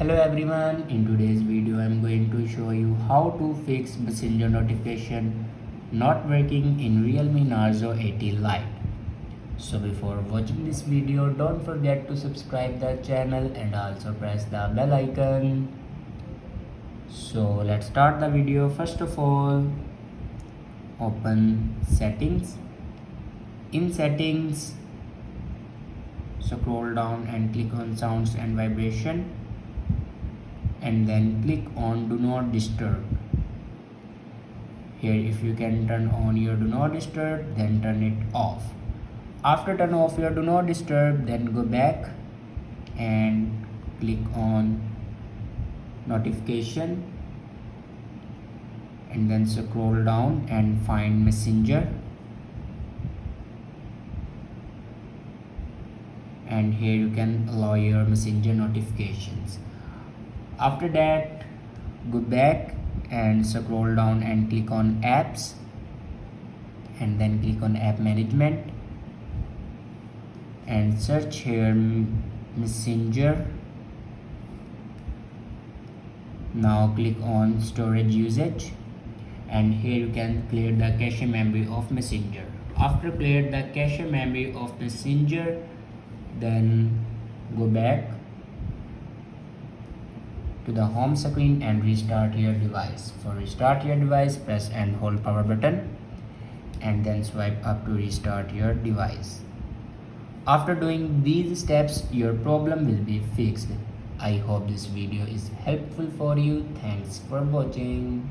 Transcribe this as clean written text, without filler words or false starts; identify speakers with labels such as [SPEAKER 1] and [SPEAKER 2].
[SPEAKER 1] Hello everyone, in today's video I am going to show you how to fix Messenger notification not working in Realme Narzo 80 Lite. So before watching this video, don't forget to subscribe the channel and also press the bell icon. So let's start the video. First of all, open settings. In settings, scroll down and click on sounds and vibration, and then click on do not disturb. Here if you can turn on your do not disturb, then turn it off. After turn off your do not disturb, then go back and click on notification, and then scroll down and find Messenger, and here you can allow your Messenger notifications. After that, go back and scroll down and click on apps, and then click on app management and search here Messenger. Now click on storage usage, and here you can clear the cache memory of Messenger. After clear the cache memory of Messenger, then go back to the home screen and restart your device. For restart your device, press and hold power button and then swipe up to restart your device. After doing these steps, your problem will be fixed. I hope this video is helpful for you. Thanks for watching.